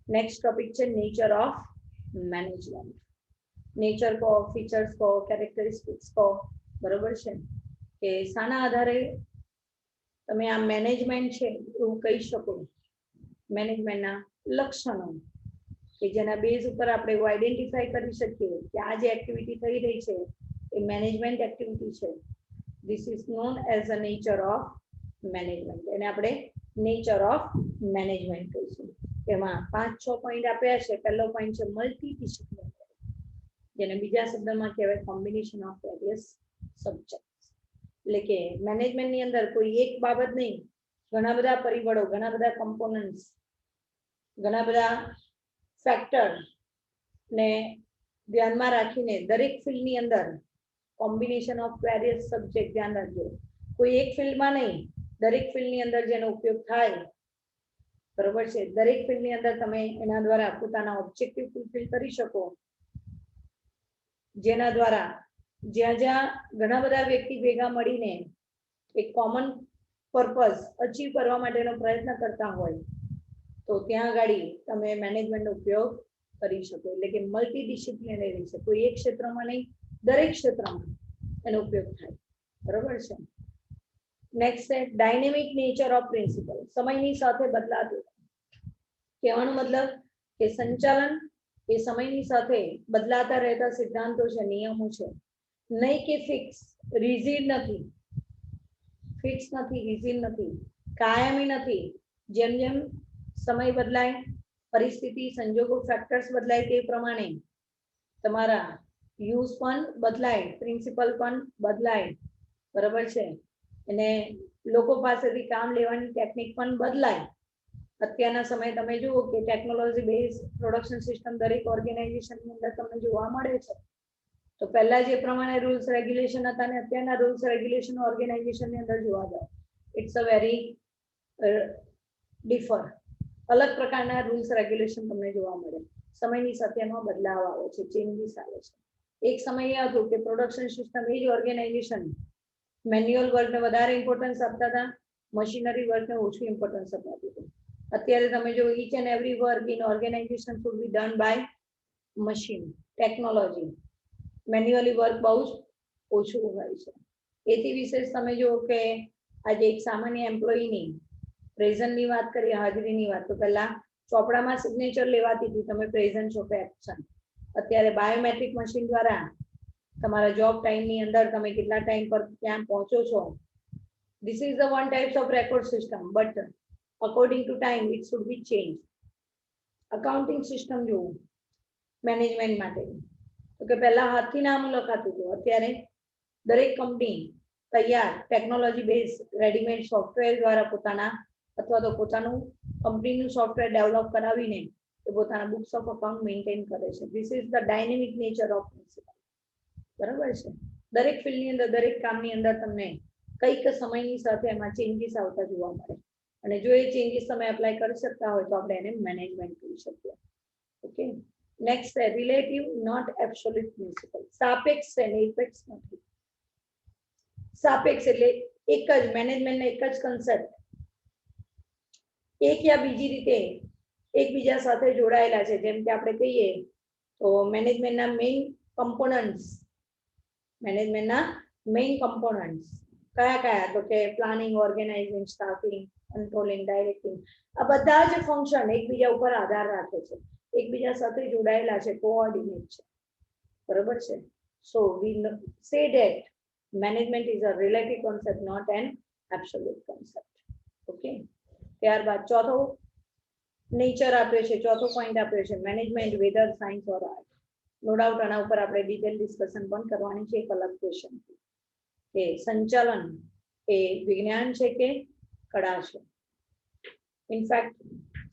Next topic છે nature of management. Nature કહો, features કહો, કેરેક્ટરિસ્ટિક્સ કહો, બરોબર છે કે શાના આધારે તમે આ મેનેજમેન્ટ છે એવું કહી શકો. મેનેજમેન્ટના લક્ષણો કે જેના બેઝ ઉપર આપણે એવું આઈડેન્ટિફાઈ કરી શકીએ કે આ જે એક્ટિવિટી થઈ રહી છે એ મેનેજમેન્ટ એક્ટિવિટી છે. This is known as a nature of management. એને આપણે નેચર ઓફ મેનેજમેન્ટ કહીશું. તેમાં 5-6 પોઈન્ટ આપ્યા છે. પહેલો પોઈન્ટ છે મલ્ટી ડિસિપ્લિનરી, જેને બીજા શબ્દમાં કહેવાય કોમ્બિનેશન ઓફ વેરિયસ સબ્જેક્ટ્સ. એટલે કે મેનેજમેન્ટની અંદર કોઈ એક બાબત નહીં, ઘણા બધા પરિબળો, ઘણા બધા કમ્પોનન્ટ્સ, ઘણા બધા ફેક્ટર ને ધ્યાનમાં રાખીને દરેક ફિલ્ડની અંદર કોમ્બિનેશન ઓફ વેરિયસ સબ્જેક્ટ ધ્યાન રાખજો. કોઈ એક ફિલ્ડમાં નહીં, દરેક ફિલ્ડની અંદર જેનો ઉપયોગ થાય, બરોબર છે, દરેક ફિલ્ડની અંદર તમે એના દ્વારા પોતાના ઓબ્જેક્ટિવ ફુલફિલ કરી શકો, જેના દ્વારા જ્યાં જ્યાં ઘણા બધા વ્યક્તિ ભેગા મળીને એક કોમન પર્પઝ અચીવ કરવા માટેનો પ્રયત્ન કરતા હોય તો ત્યાં આગળ તમે મેનેજમેન્ટનો ઉપયોગ કરી શકો. એટલે કે મલ્ટી ડિસિપ્લિનરી છે, કોઈ એક ક્ષેત્રમાં નહીં, દરેક ક્ષેત્રમાં એનો ઉપયોગ થાય, બરોબર છે. નેક્સ્ટ છે ડાયનેમિક નેચર ઓફ પ્રિન્સિપલ. સમયની સાથે બદલાતું. કહેવાનો મતલબ કે સંચાલન એ સમયની સાથે બદલાતા રહેતા સિદ્ધાંતો છે, નિયમો છે, નહીં કે ફિક્સ, રિઝિડ નથી. ફિક્સ નથી, રિઝિડ નથી, કાયમી નથી. જેમ જેમ સમય બદલાય, પરિસ્થિતિ, સંજોગો, ફેક્ટર્સ બદલાય તે પ્રમાણે તમારા યુઝ પણ બદલાય, પ્રિન્સિપલ પણ બદલાય, બરાબર છે. અને લોકો પાસેથી કામ લેવાની ટેકનિક પણ બદલાય. અત્યારના સમયે તમે જુઓ કે ટેકનોલોજી બેઝ પ્રોડક્શન સિસ્ટમ દરેક ઓર્ગેનાઇઝેશનની અંદર તમને જોવા મળે છે. તો પહેલા જે પ્રમાણે રૂલ્સ રેગ્યુલેશન હતા ને અત્યારના રૂલ્સ રેગ્યુલેશન ઓર્ગેનાઇઝેશનની અંદર જોવા જાય, ઇટ્સ અ વેરી ડિફર. અલગ પ્રકારના રૂલ્સ રેગ્યુલેશન તમને જોવા મળે. સમયની સાથે એમાં બદલાવ આવે છે, ચેન્જીસ આવે છે. એક સમય હતું કે પ્રોડક્શન સિસ્ટમ એ જ ઓર્ગેનાઇઝેશન મેન્યુઅલ વર્કને વધારે ઇમ્પોર્ટન્સ આપતા હતા, મશીનરી વર્કને ઓછું ઇમ્પોર્ટન્સ અપાતું હતું. અત્યારે તમે જો each and every work in organization should be done by machine, technology. Manually work બહુ જ ઓછું હોય છે. એથી વિશેષ તમે જુઓ કે આજે એક સામાન્ય એમ્પ્લોયીની પ્રેઝન્ટની વાત કરીએ, હાજરીની વાત, તો પહેલા ચોપડામાં સિગ્નેચર લેવાતી હતી, તમે પ્રેઝન્ટ છો કે એબસન્ટ. અત્યારે બાયોમેટ્રિક મશીન દ્વારા તમારા જોબ ટાઈમની અંદર તમે કેટલા ટાઈમ પર ત્યાં પહોંચો છો. This is the one types of record system, but according to time it should be change. Accounting system જોવું મેનેજમેન્ટ માટે, તો કે પહેલા હાથથી નામ લખાતું હતું, અત્યારે દરેક કંપની તૈયાર ટેકનોલોજી બેઝ રેડીમેડ સોફ્ટવેર દ્વારા પોતાના અથવા તો પોતાનું કંપનીનું સોફ્ટવેર ડેવલપ કરાવીને એ પોતાના બુક્સ ઓફ અકાઉન્ટ મેન્ટેન કરે છે. This is the dynamic nature of principal, બરાબર છે. દરેક ફિલ્ડની અંદર, દરેક કામની અંદર તમને કંઈક સમયની સાથે એમાં ચેન્જીસ આવતા જોવા મળે, અને જો એ ચેન્જીસ તમે એપ્લાય કરી શકતા હોય તો આપણે એને મેનેજમેન્ટ કહી શકીએ. ઓકે. નેક્સ્ટ છે રિલેટિવ નોટ એબ્સોલ્યુટ પ્રિન્સિપલ. સાપેક્ષ છે, નિરપેક્ષ નથી. સાપેક્ષ એટલે એક જ મેનેજમેન્ટના એક જ કન્સેપ્ટ એક યા બીજી રીતે એકબીજા સાથે જોડાયેલા છે. જેમ કે આપણે કહીએ તો મેનેજમેન્ટના મેઇન કમ્પોનન્ટ્સ, મેનેજમેન્ટના મેઇન કમ્પોનન્ટ્સ કયા કયા, તો કે પ્લાનિંગ, ઓર્ગેનાઇઝિંગ, સ્ટાફિંગ, કંટ્રોલિંગ, ડાયરેક્ટિંગ. આ બધા જ ફંક્શન એકબીજા ઉપર આધાર રાખે છે, એકબીજા સાથે જોડાયેલા છે, કોઓર્ડિનેટ છે, બરોબર છે. So we say that management is a relative concept, not an absolute concept. Okay. ત્યારબાદ ચોથો નેચર આપ્યો છે, ચોથો પોઈન્ટ આપ્યો છે management whether science or art. No doubt આના ઉપર આપણે ડિટેલ ડિસ્કશન પણ કરવાની છે એક અલગ ક્વેશ્ચન કે સંચાલન એ વિજ્ઞાન છે કે કળા છે. In fact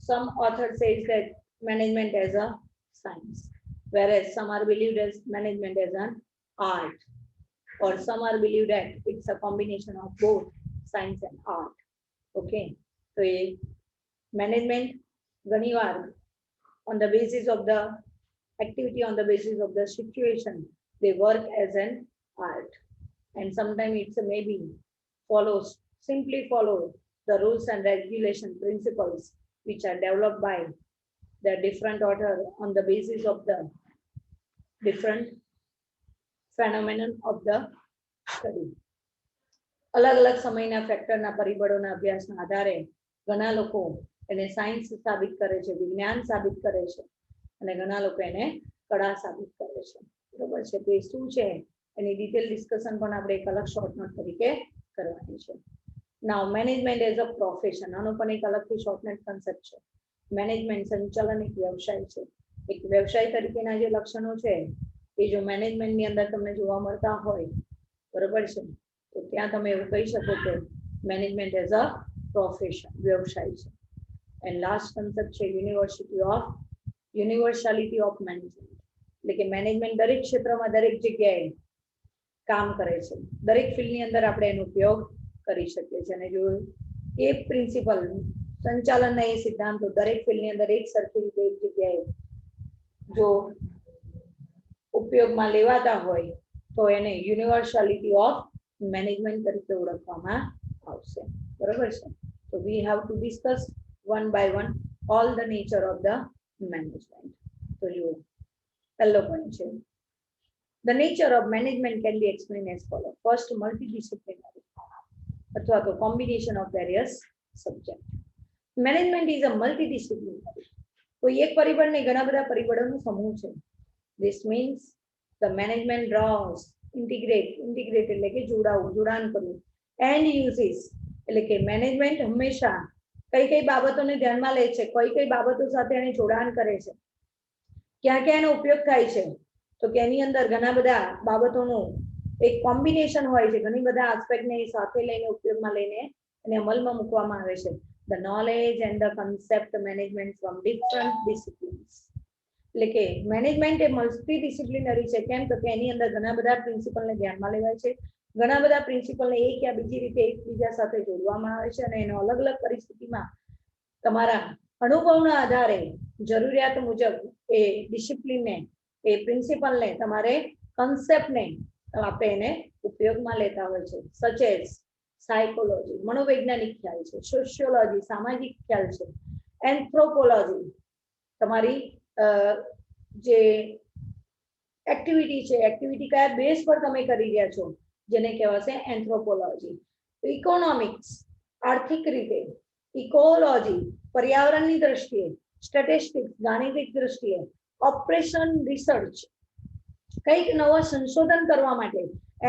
some author says that management as a science, whereas some are believed as management as an art, or some are believed that it's a combination of both science and art. Okay, so management ઘણીવાર on the basis of the activity, on the basis of the situation, they work as an art, and sometimes it's maybe follows, simply follow the rules and regulation principles which are developed by There are different order on the basis of the different phenomenon of the study. અલગ અલગ સમયના ફેક્ટરના પરિબળોના અભ્યાસના આધારે ઘણા લોકો એને science સાબિત કરે છે, વિજ્ઞાન સાબિત કરે છે, અને ઘણા લોકો એને કળા સાબિત કરે છે. બરોબર છે. તો એ શું છે એની ડિટેલ ડિસ્કશન પણ આપણે એક અલગ શોર્ટ નોટ તરીકે કરવાની છે. નાઉ મેનેજમેન્ટ એઝ અ પ્રોફેશન, આનો પણ એક અલગથી શોર્ટ નોટ કન્સેપ્ટ છે. મેનેજમેન્ટ સંચાલન એક વ્યવસાય છે. એક વ્યવસાય તરીકેના જે લક્ષણો છે એ જો મેનેજમેન્ટની અંદર તમને જોવા મળતા હોય, બરોબર છે, તો ત્યાં તમે એવું કહી શકો કે મેનેજમેન્ટ એઝ અ પ્રોફેશન, વ્યવસાય છે. એન્ડ લાસ્ટ કન્સેપ્ટ છે યુનિવર્સાલિટી ઓફ મેનેજમેન્ટ, એટલે કે મેનેજમેન્ટ દરેક ક્ષેત્રમાં દરેક જગ્યાએ કામ કરે છે. દરેક ફિલ્ડની અંદર આપણે એનો ઉપયોગ કરી શકીએ છીએ. અને જો એ પ્રિન્સિપલ સંચાલનના એ સિદ્ધાંતો દરેક ફિલ્ડની અંદર એક સરખી રીતે એક જગ્યાએ જો ઉપયોગમાં લેવાતા હોય તો એને યુનિવર્સાલિટી ઓફ મેનેજમેન્ટ તરીકે ઓળખવામાં આવશે. બરોબર છે. તો we have to discuss one by one all the nature of the management. તો જુઓ, પહેલો પોઈન્ટ છે the nature of management can be explained as follows. First, multidisciplinary અથવા તો combination of various subjects. Management is a multidisciplinary. કોઈ એક પરિબળ ને ઘણા બધા પરિબળોનો સમૂહ છે. This means the management draws integrate એટલે કે જોડાવું, જોડાણ કરવું, and uses એટલે કે મેનેજમેન્ટ હંમેશા કઈ કઈ બાબતોને ધ્યાનમાં લે છે, કઈ કઈ બાબતો સાથે એને જોડાણ કરે છે, ક્યાં ક્યાં એનો ઉપયોગ થાય છે, તો કે એની અંદર ઘણા બધા બાબતોનું એક કોમ્બિનેશન હોય છે. ઘણી બધા આસ્પેક્ટને સાથે લઈને ઉપયોગમાં લઈને એને અમલમાં મૂકવામાં આવે છે. The knowledge and the concept management from different disciplines. એટલે કે મેનેજમેન્ટ એ મલ્ટીડિસિપ્લિનરી છે. કેમ તો કે એની અંદર ઘણા બધા પ્રિન્સિપલને ધ્યાનમાં લેવાય છે, ઘણા બધા પ્રિન્સિપલને એક યા બીજી રીતે એકબીજા સાથે જોડવામાં આવે છે, અને એનો અલગ અલગ પરિસ્થિતિમાં તમારા અનુભવના આધારે જરૂરિયાત મુજબ એ ડિસિપ્લિનને, એ પ્રિન્સિપલને, તમારે કન્સેપ્ટને આપણે એને ઉપયોગમાં લેતા હોય છે. સચ એઝ સાયકોલોજી, મનોવૈજ્ઞાનિક ખ્યાલ છે, સોશિયોલોજી, સામાજિક ખ્યાલ છે, એન્થ્રોપોલોજી, તમારી જે એક્ટિવિટી છે, એક્ટિવિટી કયા બેઝ પર તમે કરી રહ્યા છો, જેને કહેવાશે એન્થ્રોપોલોજી. ઇકોનોમિક્સ, આર્થિક રીતે, ઇકોલોજી, પર્યાવરણની દ્રષ્ટિએ, સ્ટેટિસ્ટિક્સ, ગાણિતિક દ્રષ્ટિએ, ઓપરેશન રિસર્ચ, કંઈક નવા સંશોધન કરવા માટે,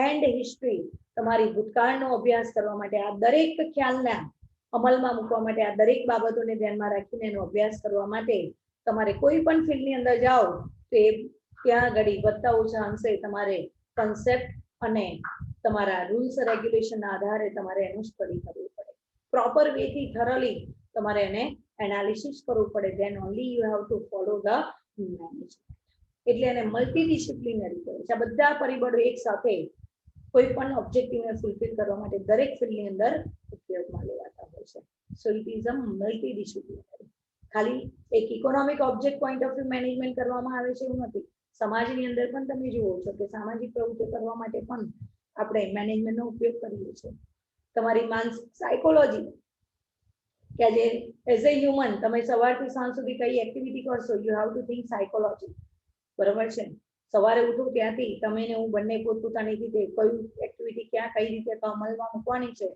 એન્ડ હિસ્ટ્રી, તમારી ભૂતકાળનો અભ્યાસ કરવા માટે, આ દરેક ખ્યાલના અમલમાં મૂકવા માટે, આ દરેક બાબતોને ધ્યાનમાં રાખીને એનો અભ્યાસ કરવા માટે તમારે કોઈ પણ ફિલ્ડની અંદર જાઓ તો એ ત્યાં ઘડી વધતા ઓછા અંશે તમારે કન્સેપ્ટ અને તમારા રૂલ્સ રેગ્યુલેશનના આધારે તમારે એનું સ્ટડી કરવું પડે. પ્રોપર વેથી થરલી તમારે એને એનાલિસિસ કરવું પડે. Than only you have to follow the management. એટલે એને મલ્ટીડિસિપ્લિનરી કહે છે. આ બધા પરિબળો એક સાથે કોઈ પણ ઓબ્જેક્ટિવને ફૂલફિલ કરવા માટે દરેક ફિલ્ડની અંદર ઉપયોગમાં લેવાતા હોય છે. So it is a multidisciplinary. ખાલી એક economic object point of view management કરવામાં આવે છે એવું નથી. સમાજની અંદર પણ તમે જુઓ છો કે સામાજિક પ્રવૃત્તિઓ કરવા માટે પણ આપણે મેનેજમેન્ટનો ઉપયોગ કરીએ છીએ. તમારી માનસિક સાયકોલોજી, કે આજે એઝ એ હ્યુમન તમે સવારથી સાંજ સુધી કઈ એક્ટિવિટી કરશો, you have to think psychology. બરાબર છે. સવારે ઉઠો ત્યાંથી તમે ને હું બંને પોતપોતાની રીતે કયું એક્ટિવિટી ક્યાં કઈ રીતે અમલમાં મૂકવાની છે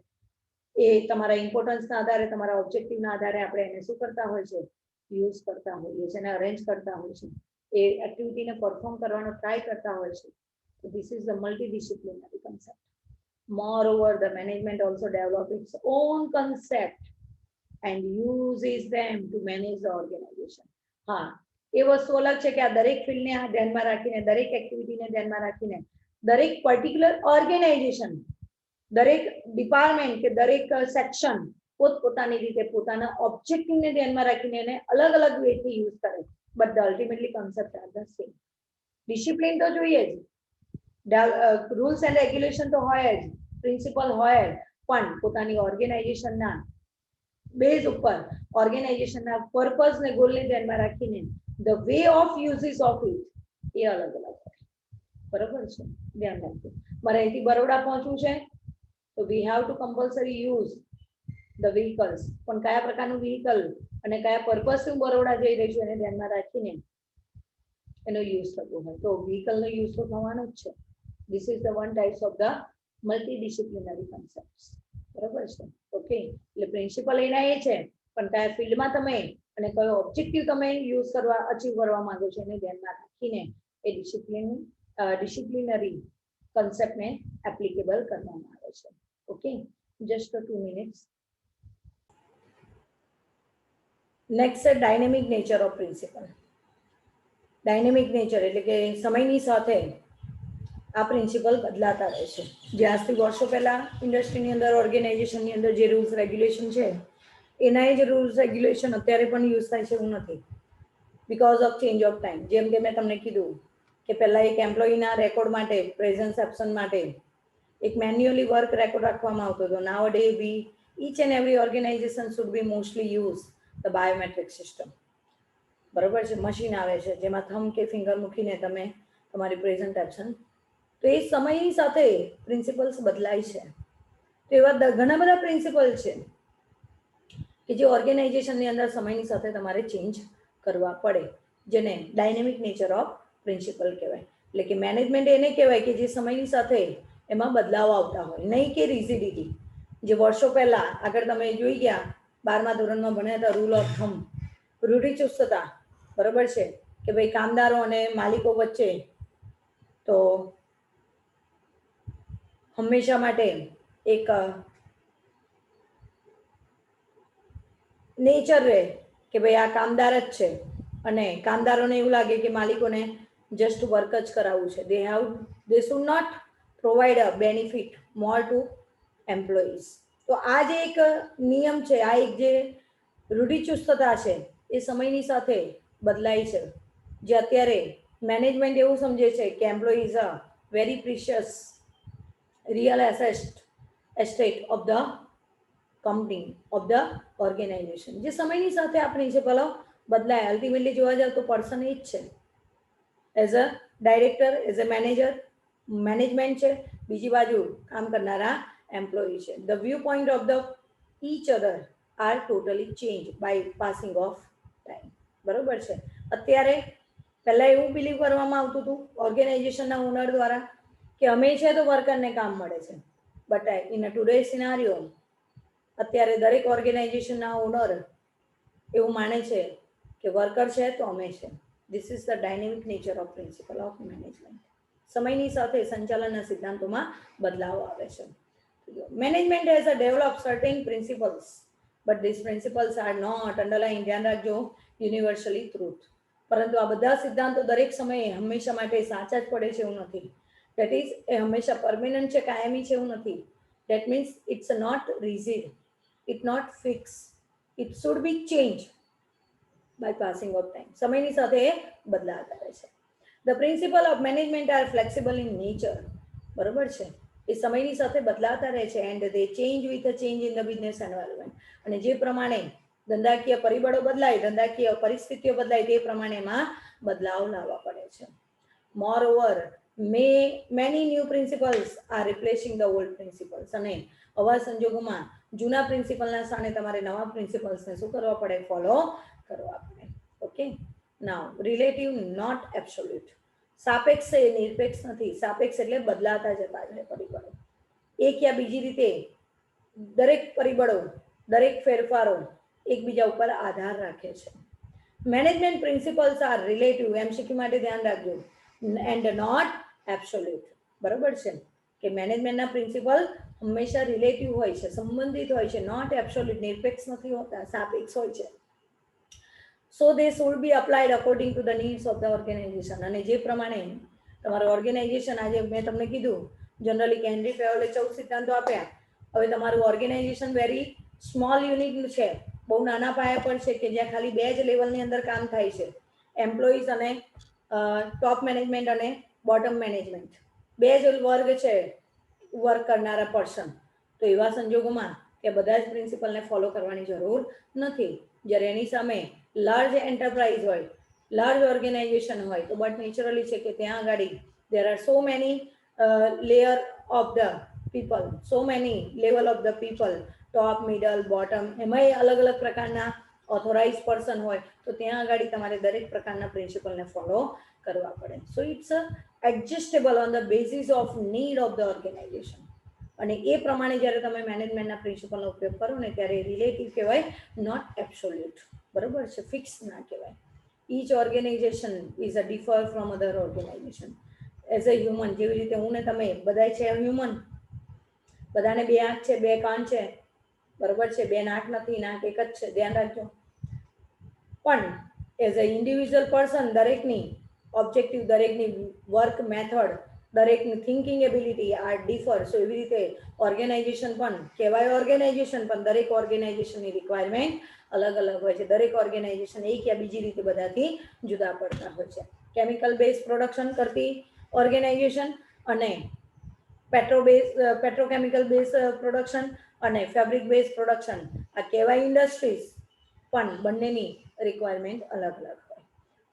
એ તમારા ઇમ્પોર્ટન્સના આધારે, તમારા ઓબ્જેક્ટિવના આધારે આપણે એને શું કરતા હોય છે, યુઝ કરતા હોઈએ છીએ, એને અરેન્જ કરતા હોય છે, એ એક્ટિવિટીને પરફોર્મ કરવાનો ટ્રાય કરતા હોય છે. So this is the multidisciplinary concept. Moreover, the management also develop its own concept and uses them to manage the organization. હા, એ વસ્તુ અલગ છે કે આ દરેક ફિલ્ડને ધ્યાનમાં રાખીને, દરેક એક્ટિવિટીને ધ્યાનમાં રાખીને, દરેક પર્ટિક્યુલર ઓર્ગેનાઇઝેશન, દરેક ડિપાર્ટમેન્ટ કે દરેક સેક્શન પોતપોતાની રીતે પોતાના ઓબ્જેક્ટિવને ધ્યાનમાં રાખીને એને અલગ અલગ વેથી યુઝ કરે. But the ultimately concept are the same. Discipline તો જોઈએ જ, રૂલ્સ એન્ડ રેગ્યુલેશન તો હોય જ, પ્રિન્સિપલ હોય જ, પણ પોતાની ઓર્ગેનાઇઝેશનના બેઝ ઉપર, ઓર્ગેનાઇઝેશનના પર્પઝ ને ગોલને ધ્યાનમાં રાખીને the way of uses of it એ અલગ અલગ હોય. બરોબર છે, ધ્યાન રાખજો. મારે અહીંથી બરોડા પહોંચવું છે તો we have two compulsory use the vehicles, પણ કયા પ્રકારનું વ્હીકલ અને કયા પર્પઝથી બરોડા જઈ રહી છું એને ધ્યાનમાં રાખીને એનો યુઝ થતો હોય તો વ્હીકલનો યુઝ તો થવાનો જ છે. This is the one types of the multidisciplinary concepts. બરોબર છે. ઓકે, એટલે પ્રિન્સિપલ એના એ છે, પણ કયા ફિલ્ડમાં તમે અને કયો ઓબ્જેક્ટિવ તમે યુઝ કરવા અચીવ કરવા માંગો છો એને ધ્યાનમાં રાખીને એ ડિસિપ્લિનરી કન્સેપ્ટને એપ્લિકેબલ કરવામાં આવે છે. Okay, just 2 minutes. નેક્સ્ટ છે dynamic nature of principal. Dynamic nature એટલે કે સમયની સાથે આ પ્રિન્સિપલ બદલાતા રહે છે. જે આજથી વર્ષો પહેલા ઇન્ડસ્ટ્રીની અંદર ઓર્ગેનાઇઝેશનની અંદર જે રૂલ્સ રેગ્યુલેશન છે એના જ રૂલ્સ રેગ્યુલેશન અત્યારે પણ યુઝ થાય છે એવું નથી, because of change of time. જેમ કે મેં તમને કીધું કે પહેલાં એક એમ્પ્લોયીના રેકોર્ડ માટે, પ્રેઝન્સ એબ્સન્ટ માટે એક મેન્યુઅલી વર્ક રેકોર્ડ રાખવામાં આવતો હતો. Now day we each and every organization should be mostly use the biometric system. બરોબર છે. મશીન આવે છે જેમાં થંબ કે ફિંગર મૂકીને તમે તમારી પ્રેઝન્ટ એબ્સન્ટ. તો એ સમયની સાથે પ્રિન્સિપલ્સ બદલાય છે. તો એવા ઘણા બધા પ્રિન્સિપલ છે કે જે ઓર્ગેનાઇઝેશનની અંદર સમયની સાથે તમારે ચેન્જ કરવા પડે, જેને ડાયનેમિક નેચર ઓફ પ્રિન્સિપલ કહેવાય. એટલે કે મેનેજમેન્ટ એને કહેવાય કે જે સમયની સાથે એમાં બદલાવ આવતા હોય, નહીં કે રિઝિડિટી. જે વર્ષો પહેલા આગળ તમે જોઈ ગયા 12મા ધોરણમાં ભણ્યા હતા, રૂલ ઓફ થંબ, રૂઢિચુસ્તતા. બરોબર છે કે ભાઈ કામદારો અને માલિકો વચ્ચે તો હંમેશા માટે એક નેચર રહે કે ભાઈ આ કામદાર જ છે અને કામદારોને એવું લાગે કે માલિકોને જસ્ટ વર્ક જ કરાવવું છે. They should not provide a benefit more to employees. તો આ જે એક નિયમ છે, આ એક જે રૂઢિચુસ્તતા છે એ સમયની સાથે બદલાય છે. જે અત્યારે મેનેજમેન્ટ એવું સમજે છે કે employee is a very precious real estate of the company, of the organization. જે સમયની સાથે આ પ્રિન્સિપલો બદલાય. અલ્ટિમેટલી જોવા જાવ તો પર્સન એ જ છે. As a director, as a manager management છે, બીજી બાજુ કામ કરનારા એમ્પ્લોયી છે. The view point of the each other are totally change by passing of time. બરોબર છે. અત્યારે પહેલાં એવું બિલીવ કરવામાં આવતું હતું ઓર્ગેનાઇઝેશનના ઓનર દ્વારા કે અમે છે તો વર્કરને કામ મળે છે. But in a today scenario અત્યારે દરેક ઓર્ગેનાઇઝેશનના ઓનર એવું માને છે કે વર્કર છે તો અમે છે. This is the dynamic nature of principle of management. સમયની સાથે સંચાલનના સિદ્ધાંતોમાં બદલાવ આવે છે. Management has a develop certain principles but this principles are not underline. ધ્યાન રાખજો, યુનિવર્સલી ટ્રુથ. પરંતુ આ બધા સિદ્ધાંતો દરેક સમયે હંમેશા માટે સાચા જ પડે છે એવું નથી. દેટ ઇઝ એ હંમેશા પરમેનન્ટ છે, કાયમી છે એવું નથી. That means it's not rigid, it not fix, it should be change by passing of time. સમયની સાથે એ બદલાતા રહે છે. The principle of management are flexible in nature. બરોબર છે. એ સમયની સાથે બદલાતા રહે છે and they change with a change in the business environment. અને જે પ્રમાણે ધંધાકીય પરિબળો બદલાય, ધંધાકીય પરિસ્થિતિઓ બદલાય તે પ્રમાણે એમાં બદલાવ લાવવા પડે છે. Moreover many new principles are replacing the old principles. અને આવા સંજોગોમાં જૂના પ્રિન્સિપલના સ્થાને તમારે નવા પ્રિન્સિપલ્સને શું કરવા પડે? ફોલો કરવા પડે. Okay, now relative not absolute. સાપેક્ષ એ નિરપેક્ષ નથી. સાપેક્ષ એટલે બદલાતા જતા છે પરિબળો. એક યા બીજી રીતે દરેક પરિબળો, દરેક ફેરફારો એકબીજા ઉપર આધાર રાખે છે. Management principles are relative. MCQ માટે ધ્યાન રાખજો. And not absolute. બરોબર છે કે મેનેજમેન્ટના પ્રિન્સિપલ હંમેશા રિલેટિવ હોય છે, સંબંધિત હોય છે, નોટ એબ્સોલ્યુટ, નિરપેક્ષ નથી હોતા, સાપેક્ષ હોય છે. So they should be applied according to the needs of the organisation. અને જે પ્રમાણે તમારું ઓર્ગેનાઇઝેશન, આજે મેં તમને કીધું જનરલી હેનરી ફેયોલે 14 સિદ્ધાંતો આપ્યા. હવે તમારું ઓર્ગેનાઇઝેશન વેરી સ્મોલ યુનિટ છે, બહુ નાના પાયા પર છે કે જ્યાં ખાલી 2 જ લેવલની અંદર કામ થાય છે, એમ્પ્લોઈઝ અને ટોપ મેનેજમેન્ટ અને બોટમ મેનેજમેન્ટ. 2 જ વર્ગ છે વર્ક કરનારા પર્સન. તો એવા સંજોગોમાં કે બધા જ પ્રિન્સિપલને ફોલો કરવાની જરૂર નથી. જ્યારે એની સામે લાર્જ એન્ટરપ્રાઇઝ હોય, લાર્જ ઓર્ગેનાઇઝેશન હોય તો બટ નેચરલી છે કે ત્યાં આગળ there are so many layer of the people, so many level of the people top middle bottom એમાંય અલગ અલગ પ્રકારના ઓથોરાઇઝ પર્સન હોય તો ત્યાં આગળ તમારે દરેક પ્રકારના પ્રિન્સિપલને ફોલો કરવા પડે. So it's adjustable on the basis of need of the organisation. અને એ પ્રમાણે જ્યારે તમે મેનેજમેન્ટના પ્રિન્સિપલનો ઉપયોગ કરો ને ત્યારે રિલેટિવ કહેવાય, નોટ એબ્સોલ્યુટ. બરોબર છે, ફિક્સ ના કહેવાય. Each organization is a differ from other organization. As a human, જેવી રીતે હું ને તમે બધા છે હ્યુમન, બધાને બે આંખ છે, બે કાન છે, બરોબર છે, બે નાક નથી, નાક એક જ છે, ધ્યાન રાખજો. પણ એઝ અ ઇન્ડિવિજ્યુઅલ પર્સન દરેકની ઓબ્જેક્ટિવ, દરેકની વર્ક મેથડ, દરેકની થિંકિંગ એબિલિટી આ ડિફર. સો એવી રીતે ઓર્ગેનાઇઝેશન પણ કહેવાય ઓર્ગેનાઇઝેશન, પણ દરેક ઓર્ગેનાઇઝેશનની રિક્વાયરમેન્ટ અલગ અલગ હોય છે. દરેક ઓર્ગેનાઇઝેશન એક યા બીજી રીતે બધાથી જુદા પડતા હોય છે. કેમિકલ બેઝ પ્રોડક્શન કરતી ઓર્ગેનાઇઝેશન અને પેટ્રોકેમિકલ બેઝ પ્રોડક્શન અને ફેબ્રિક બેઝ પ્રોડક્શન આ કહેવાય ઇન્ડસ્ટ્રીઝ, પણ બંનેની રિક્વાયરમેન્ટ અલગ અલગ હોય.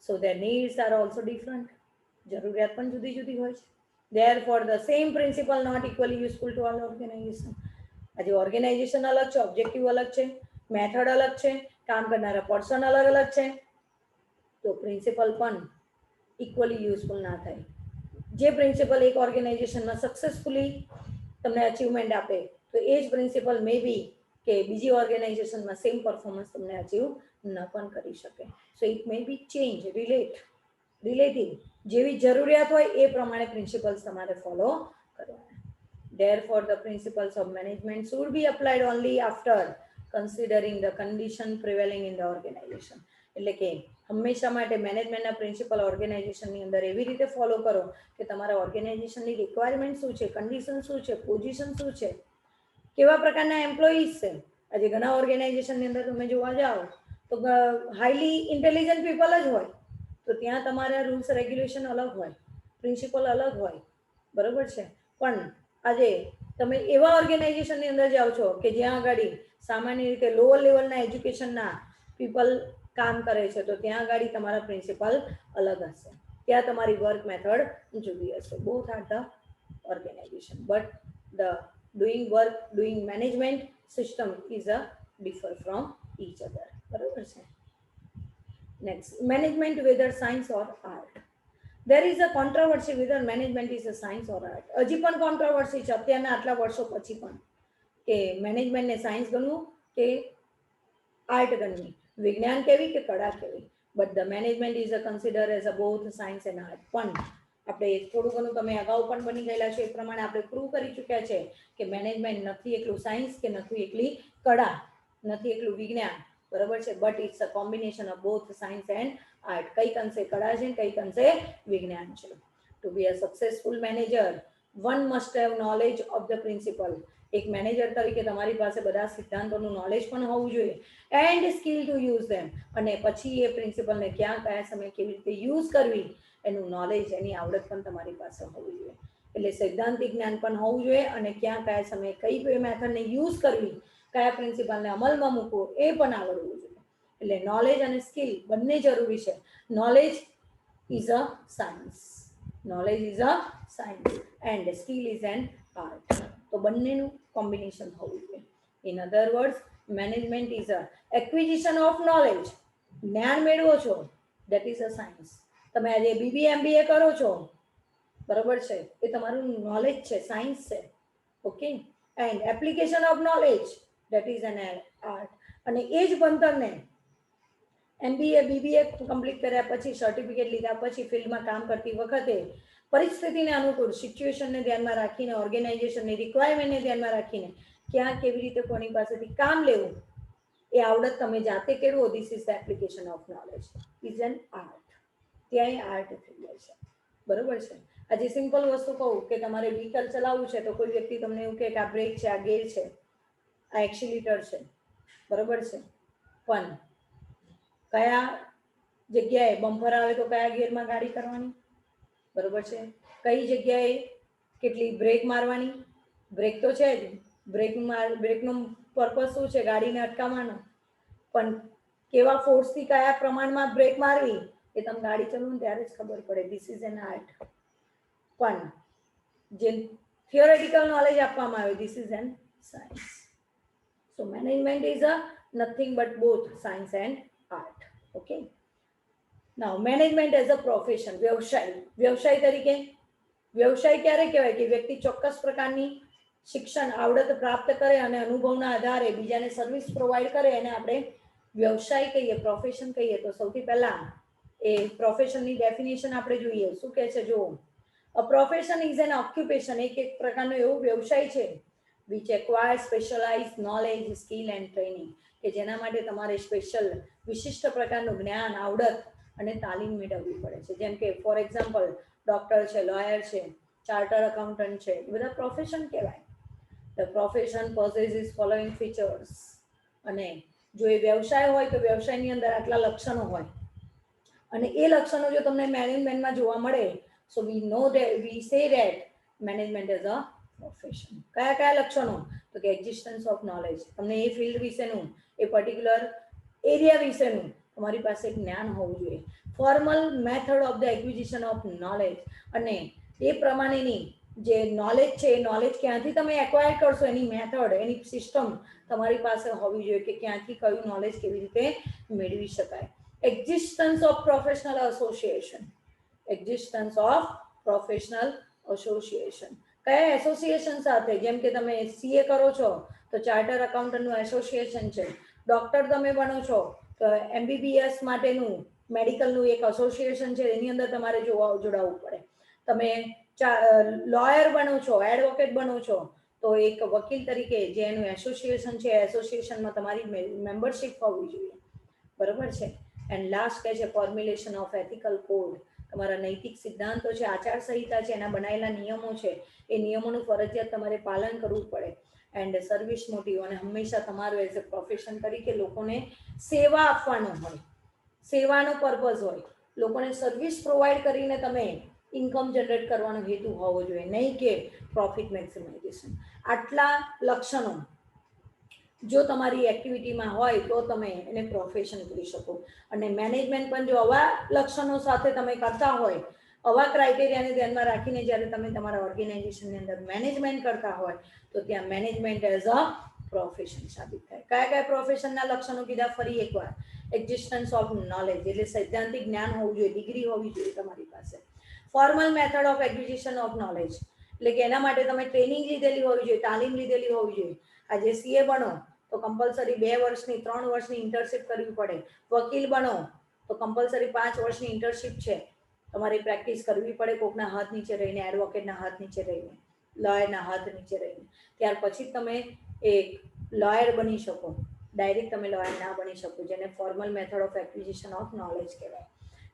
સો their needs are also different. જરૂરિયાત પણ જુદી જુદી હોય છે. Therefore the same principle not equally useful to all organization. આજે ઓર્ગેનાઇઝેશન અલગ છે, ઓબ્જેક્ટિવ અલગ છે, મેથડ અલગ છે, કામ કરનારા પર્સન અલગ અલગ છે, તો પ્રિન્સિપલ પણ ઇક્વલી યુઝફુલ ના થાય. જે પ્રિન્સિપલ એક ઓર્ગેનાઇઝેશનમાં સક્સેસફુલી તમને અચીવમેન્ટ આપે તો એ જ પ્રિન્સિપલ મે બી કે બીજી ઓર્ગેનાઇઝેશનમાં સેમ પરફોર્મન્સ તમને અચીવ ન પણ કરી શકે. So it may be change relative. જેવી જરૂરિયાત હોય એ પ્રમાણે પ્રિન્સિપલ્સ તમારે ફોલો કરવાના. Therefore the principles of management should be applied only after considering the condition prevailing in the organization. એટલે કે હંમેશા માટે મેનેજમેન્ટના પ્રિન્સિપલ ઓર્ગેનાઇઝેશનની અંદર એવી રીતે ફોલો કરો કે તમારા ઓર્ગેનાઇઝેશનની રિક્વાયરમેન્ટ શું છે, કન્ડિશન શું છે, પોઝિશન શું છે, કેવા પ્રકારના એમ્પ્લોઈઝ છે. આજે ઘણા ઓર્ગેનાઇઝેશનની અંદર તમે જોવા જાઓ તો હાઈલી ઇન્ટેલિજન્ટ પીપલ જ હોય, તો ત્યાં તમારા રૂલ્સ રેગ્યુલેશન અલગ હોય, પ્રિન્સિપલ અલગ હોય, બરોબર છે. પણ આજે તમે એવા ઓર્ગેનાઇઝેશનની અંદર જાઓ છો કે જ્યાં આગળ સામાન્ય રીતે લોઅર લેવલના એજ્યુકેશનના પીપલ કામ કરે છે, તો ત્યાં આગળ તમારા પ્રિન્સિપલ અલગ હશે, ત્યાં તમારી વર્ક મેથડ જુદી હશે. Both are the organization, but the doing management system is a differ from each other. બરોબર છે. Next, management whether science or art. There is a controversy whether management is a science or art. હજી પણ controversy છે અત્યારના આટલા વર્ષો પછી પણ કે મેનેજમેન્ટને સાયન્સ ગણવું કે આર્ટ ગણવી, વિજ્ઞાન કેવી કે કળા કેવી. But the management is a consider as a both science and art. પણ આપણે થોડું ઘણું તમે અગાઉ પણ બની ગયેલા છે એ પ્રમાણે આપણે પ્રૂવ કરી ચૂક્યા છે કે મેનેજમેન્ટ નથી એકલું સાયન્સ કે નથી એકલી કળા, નથી એકલું વિજ્ઞાન, બરોબર છે. But it's a combination of both science and art. કઈક અંશે કળા છે, કઈક અંશે વિજ્ઞાન છે. To be a successful manager one must have knowledge of the principle. એક મેનેજર તરીકે તમારી પાસે બધા સિદ્ધાંતોનું નોલેજ પણ હોવું જોઈએ and skill to use them. અને પછી એ પ્રિન્સિપલને ક્યાં કયા સમયે કેવી રીતે યુઝ કરવી એનું નોલેજ, એની આવડત પણ તમારી પાસે હોવી જોઈએ. એટલે સૈદ્ધાંતિક જ્ઞાન પણ હોવું જોઈએ અને ક્યાં કયા સમયે કઈ મેથડને યુઝ કરવી, કયા પ્રિન્સિપલને અમલમાં મૂકવો એ પણ આવડવું જોઈએ. એટલે નોલેજ અને સ્કિલ બંને જરૂરી છે. Knowledge is a science, knowledge is a science and skill is an art. તો બંનેનું કોમ્બિનેશન હોવું જોઈએ. In other words, management is a acquisition of knowledge. જ્ઞાન મેળવો છો, દેટ ઇઝ અ સાયન્સ. તમે આજે બીબીએ એમબીએ કરો છો, બરોબર છે, એ તમારું નોલેજ છે, સાયન્સ છે. Okay. And application of knowledge, that is an art. અને એ જ ભણતરને એમબીએ બીબીએ કમ્પ્લીટ કર્યા પછી, સર્ટિફિકેટ લીધા પછી ફિલ્ડમાં કામ કરતી વખતે પરિસ્થિતિને અનુકૂળ, સિચ્યુએશનને ધ્યાનમાં રાખીને, ઓર્ગેનાઇઝેશનની રિક્વાયરમેન્ટને ધ્યાનમાં રાખીને ક્યાં કેવી રીતે કોની પાસેથી કામ લેવું એ આવડત તમે જાતે કેળવો. This is the application of knowledge, is an art. ત્યાંય આર્ટ થઈ જાય છે, બરોબર છે. આજે સિમ્પલ વસ્તુ કહું કે તમારે વ્હીકલ ચલાવવું છે તો કોઈ વ્યક્તિ તમને એવું કહે કે આ બ્રેક છે, આ ગેર છે, આ એક્સિલેટર છે, બરોબર છે. પણ કયા જગ્યાએ બમ્પર આવે તો કયા ગિયરમાં ગાડી કરવાની, બરોબર છે. કઈ જગ્યાએ કેટલી બ્રેક મારવાની, બ્રેક તો છે જ, બ્રેકનો પર્પઝ શું છે, ગાડીને અટકાવવાનો. પણ કેવા ફોર્સથી કયા પ્રમાણમાં બ્રેક મારવી એ તમે ગાડી ચલાવો ને ત્યારે જ ખબર પડે. This is an art. પણ જે થિયોરેટિકલ નોલેજ આપવામાં આવે, this is an science. So management is a nothing but both science and art. Okay. Now management as a profession, વ્યવસાય તરીકે વ્યવસાય ક્યારે કહેવાય કે વ્યક્તિ ચોક્કસ પ્રકારની શિક્ષણ આવડત પ્રાપ્ત કરે અને અનુભવના આધારે બીજાને સર્વિસ પ્રોવાઈડ કરે એને આપણે વ્યવસાય કહીએ, પ્રોફેશન કહીએ. તો સૌથી પહેલા એ પ્રોફેશનની ડેફિનેશન આપણે જોઈએ. શું કહે છે જો, અ પ્રોફેશન ઇઝ એન ઓક્યુપેશન, એક પ્રકારનો એવો વ્યવસાય છે which acquires specialized knowledge, skill and training, કે જેના માટે તમારે સ્પેશિયલ વિશિષ્ટ પ્રકારનું જ્ઞાન, આવડત અને તાલીમ મેળવવી પડે છે. જેમ કે ફોર એક્ઝામ્પલ ડોક્ટર છે, લોયર છે, ચાર્ટર એકાઉન્ટન્ટ છે, એ બધા પ્રોફેશન કહેવાય. The profession possesses following features. અને જો એ વ્યવસાય હોય તો વ્યવસાયની અંદર આટલા લક્ષણો હોય અને એ લક્ષણો જો તમને મેનેજમેન્ટમાં જોવા મળે, so we say that management as a profession. કયા કયા લક્ષણો? તો કે એક્ઝિસ્ટન્સ ઓફ નોલેજ, તમને એ ફિલ્ડ વિશેનું, એ પર્ટિક્યુલર એરિયા વિશેનું તમારી પાસે જ્ઞાન હોવું જોઈએ. Formal method of the acquisition of knowledge, અને એ પ્રમાણેની જે નોલેજ છે એ નોલેજ ક્યાંથી તમે એક્વાયર કરશો એની મેથડ, એની સિસ્ટમ તમારી પાસે હોવી જોઈએ કે ક્યાંથી કયું નોલેજ કેવી રીતે મેળવી શકાય. Existence of professional association, existence of professional association, કયા એસોસિએશન સાથે? જેમ કે તમે સીએ કરો છો તો ચાર્ટર એકાઉન્ટન્ટનું એસોસિએશન છે, ડોક્ટર તમે બનો છો તો એમબીબીએસ માટેનું મેડિકલનું એક એસોસિએશન છે, એની અંદર તમારે જોડાવવું પડે. તમે લોયર બનો છો, એડવોકેટ બનો છો તો એક વકીલ તરીકે જે એનું એસોસિએશન છે એસોસિએશનમાં તમારી મેમ્બરશિપ હોવી જોઈએ. બરાબર છે. એન્ડ લાસ્ટ કહે છે ફોર્મ્યુલેશન ઓફ એથિકલ કોડ, તમારા નૈતિક સિદ્ધાંતો છે, આચારસંહિતા છે, એના બનાવેલા નિયમો છે, એ નિયમોનું ફરજિયાત તમારે પાલન કરવું પડે. એન્ડ સર્વિસ મોટિવ, અને હંમેશા તમારું એઝ અ પ્રોફેશન તરીકે લોકોને સેવા આપવાનો હોય, સેવાનો પર્પઝ હોય, લોકોને સર્વિસ પ્રોવાઈડ કરીને તમે ઇન્કમ જનરેટ કરવાનો હેતુ હોવો જોઈએ, નહીં કે પ્રોફિટ મેક્સિમાઇઝેશન. આટલા લક્ષણો જો તમારી એક્ટિવિટીમાં હોય તો તમે એને પ્રોફેશન કરી શકો. અને મેનેજમેન્ટ પણ જો આવા લક્ષણો સાથે તમે કરતા હોય, આવા ક્રાઇટેરિયાને ધ્યાનમાં રાખીને જ્યારે તમે તમારા ઓર્ગેનાઇઝેશનની અંદર મેનેજમેન્ટ કરતા હોય તો ત્યાં મેનેજમેન્ટ એઝ અ પ્રોફેશન સાબિત થાય. કયા કયા પ્રોફેશનના લક્ષણો કીધા ફરી એકવાર? એક્ઝિસ્ટન્સ ઓફ નોલેજ, એટલે સૈદ્ધાંતિક જ્ઞાન હોવું જોઈએ, ડિગ્રી હોવી જોઈએ તમારી પાસે. Formal method of acquisition of knowledge, એટલે કે એના માટે તમે ટ્રેનિંગ લીધેલી હોવી જોઈએ, તાલીમ લીધેલી હોવી જોઈએ. આજે સીએ બનો તો કમ્પલસરી 2 વર્ષની 3 વર્ષની ઇન્ટર્નશિપ કરવી પડે. વકીલ બનો તો કમ્પલસરી 5 વર્ષની ઇન્ટર્નશિપ છે, તમારી પ્રેક્ટિસ કરવી પડે કોકના હાથ નીચે રહીને, એડવોકેટના હાથ નીચે રહીને, લોયરના હાથ નીચે રહીને. ત્યાર પછી તમે એક લોયર બની શકો. ડાયરેક્ટ તમે લોયર ના બની શકો, જેને formal method of acquisition of knowledge કહેવાય.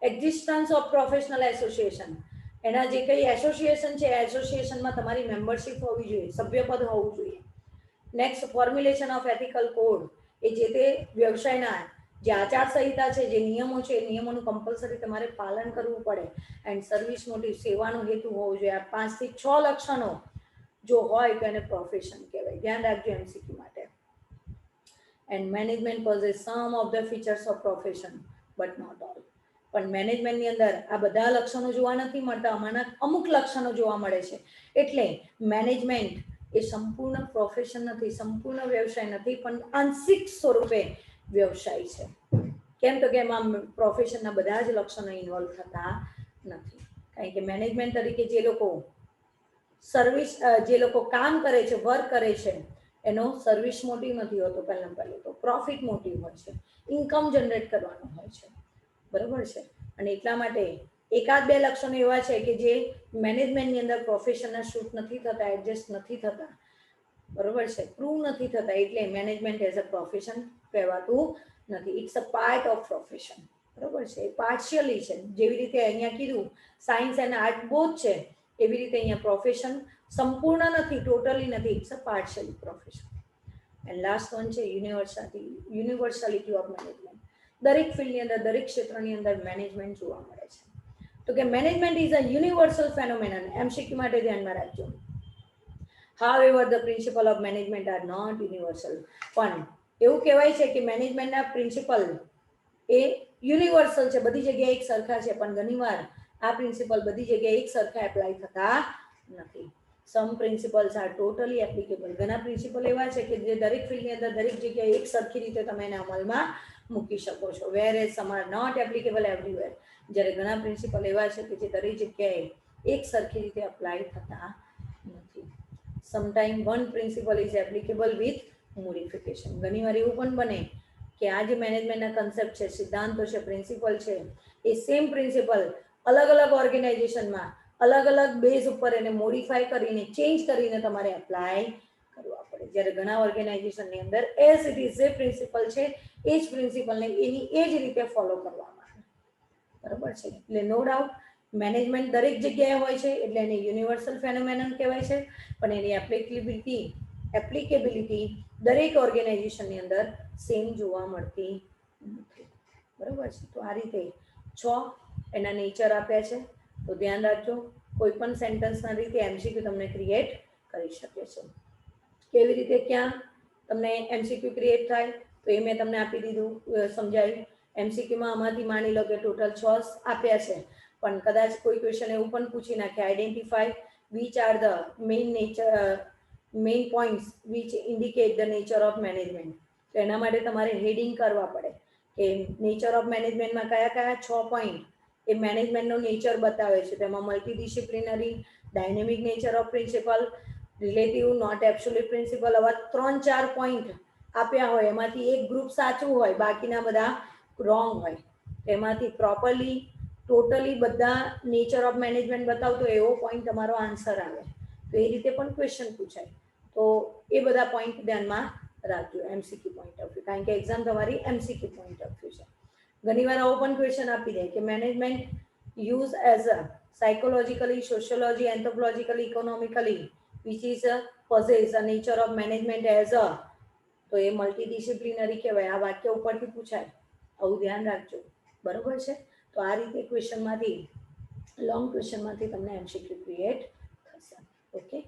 એક્ઝિસ્ટન્સ ઓફ પ્રોફેશનલ એસોસિએશન, એના જે કઈ એસોસિએશન છે એસોસિએશનમાં તમારી મેમ્બરશિપ હોવી જોઈએ, સભ્યપદ હોવું જોઈએ. Next formulation of ethical code, એ જે તે વ્યવસાયના જે આચારસંહિતા છે, જે નિયમો છે, એ નિયમોનું કમ્પલસરી તમારે પાલન કરવું પડે. એન્ડ સર્વિસ મોટિવ, સેવાનો હેતુ હોવો જોઈએ. આ 5 થી 6 લક્ષણો જો હોય તો એને પ્રોફેશન કહેવાય. ધ્યાન રાખજો એમસીક્યુ માટે. And management possess some of the features of profession but not all. પણ મેનેજમેન્ટની અંદર આ બધા લક્ષણો જોવા નથી મળતા, આમાંના અમુક લક્ષણો જોવા મળે છે. એટલે મેનેજમેન્ટ એ સંપૂર્ણ પ્રોફેશન નથી, સંપૂર્ણ વ્યવસાય નથી, પણ આંશિક સ્વરૂપે વ્યવસાય છે. કેમ તો કે એમાં પ્રોફેશનના બધા જ લક્ષણો ઇન્વોલ્વ થતા નથી. કારણ કે મેનેજમેન્ટ તરીકે જે લોકો સર્વિસ, જે લોકો કામ કરે છે, વર્ક કરે છે, એનો સર્વિસ મોટિવ નથી હોતો. પહેલાં તો પ્રોફિટ મોટિવ હોય છે, ઇન્કમ જનરેટ કરવાનો હોય છે. બરાબર છે. અને એટલા માટે એકાદ બે લક્ષણો એવા છે કે જે મેનેજમેન્ટની અંદર પ્રોફેશનના શૂટ નથી થતા, એડજસ્ટ નથી થતા. બરાબર છે. પ્રૂવ નથી થતા, એટલે મેનેજમેન્ટ એઝ અ પ્રોફેશન કહેવાતું નથી. It's a part of profession. બરાબર છે. પાર્શિયલી છે. જેવી રીતે અહીંયા કીધું સાયન્સ એન્ડ આર્ટ બોથ છે, એવી રીતે અહીંયા પ્રોફેશન સંપૂર્ણ નથી, ટોટલી નથી. It's a partially profession. And last one છે યુનિવર્સાલિટી ઓફ મેનેજમેન્ટ. દરેક ફિલ્ડની અંદર, દરેક ક્ષેત્રની અંદર મેનેજમેન્ટ જોવા મળે છે. તો કે management is a universal phenomenon. MCQ માટે ધ્યાનમાં રાખજો. However, the principle of management are not universal. પણ એવું કહેવાય છે કે મેનેજમેન્ટના પ્રિન્સિપલ એ યુનિવર્સલ છે, બધી જગ્યાએ એક સરખા છે, પણ ઘણીવાર આ પ્રિન્સિપલ બધી જગ્યાએ એક સરખા એપ્લાય થતા નથી. સમ પ્રિન્સિપલ્સ આર ટોટલી એપ્લિકેબલ. ઘણા પ્રિન્સિપલ એવા છે કે જે દરેક ફિલ્ડની અંદર દરેક જગ્યાએ એક સરખી રીતે તમે એને અમલમાં મૂકી શકો છો. Where as some are not applicable everywhere. જ્યારે ઘણા પ્રિન્સિપલ એવા છે કે જે દરેક જગ્યાએ એક સરખી રીતે અપ્લાય થતા નથી. Sometime one principal is applicable with modification. ઘણીવાર એવું પણ બને કે આ જે મેનેજમેન્ટના કન્સેપ્ટ છે, સિદ્ધાંતો છે, પ્રિન્સિપલ છે, એ સેમ પ્રિન્સિપલ અલગ અલગ ઓર્ગેનાઇઝેશનમાં અલગ અલગ બેઝ ઉપર એને મોડિફાય કરીને ચેન્જ કરીને તમારે એપ્લાય કરવા પડે. જ્યારે ઘણા ઓર્ગેનાઇઝેશનની અંદર એઝ ઇટ ઇઝ જે પ્રિન્સિપલ છે એ જ પ્રિન્સિપલને એની એ જ રીતે ફોલો કરવામાં આવે. બરાબર છે. એટલે નો ડાઉટ મેનેજમેન્ટ દરેક જગ્યાએ હોય છે એટલે એને યુનિવર્સલ ફેનોમેનન કહેવાય છે, પણ એની એપ્લિકેબિલિટી દરેક ઓર્ગેનાઇઝેશનની અંદર સેમ જોવા મળતી નથી. બરાબર છે. તો આ રીતે 6 એના નેચર આપ્યા છે. તો ધ્યાન રાખજો, કોઈ પણ સેન્ટેન્સના રીતે એમસીક્યુ તમને ક્રિએટ કરી શકે છે. કેવી રીતે ક્યાં તમને એમસીક્યુ ક્રિએટ થાય તો એ મેં તમને આપી દીધું, સમજાવ્યું. એમસીક્યુમાં આમાંથી માની લો કે ટોટલ 6 આપ્યા છે, પણ કદાચ કોઈ ક્વેશ્ચન એવું પણ પૂછી નાખે identify which are the main points which indicate the nature of management. તો એના માટે તમારે હેડિંગ કરવા પડે કે નેચર ઓફ મેનેજમેન્ટમાં કયા કયા 6 પોઈન્ટ એ મેનેજમેન્ટનો નેચર બતાવે છે. તેમાં multidisciplinary, dynamic nature of principle, relative, not absolute principle. આવા 3-4 પોઈન્ટ આપ્યા હોય, એમાંથી એક ગ્રુપ સાચું હોય, બાકીના બધા રોંગ હોય. એમાંથી પ્રોપરલી ટોટલી બધા નેચર ઓફ મેનેજમેન્ટ બતાવતો એવો પોઈન્ટ તમારો આન્સર આવે. તો એ રીતે પણ ક્વેશ્ચન પૂછાય. તો એ બધા પોઈન્ટ ધ્યાનમાં રાખજો એમસીક્યુ પોઈન્ટ ઓફ વ્યૂ, કારણ કે એક્ઝામ તમારી એમસીક્યુ પોઈન્ટ ઓફ વ્યૂ છે. ઘણીવાર આવો પણ ક્વેશ્ચન આપી દે કે management use as a psychologically, sociology, anthropologically, economically which is possess a nature of management as a, તો એ મલ્ટીડિસિપ્લિનરી કહેવાય. આ વાક્ય ઉપરથી પૂછાય, આવું ધ્યાન રાખજો. બરોબર છે. તો આ રીતે ક્વેશ્ચનમાંથી લોંગ ક્વેશ્ચનમાંથી તમને એમસીક્યુ ક્રિએટ થશે. ઓકે.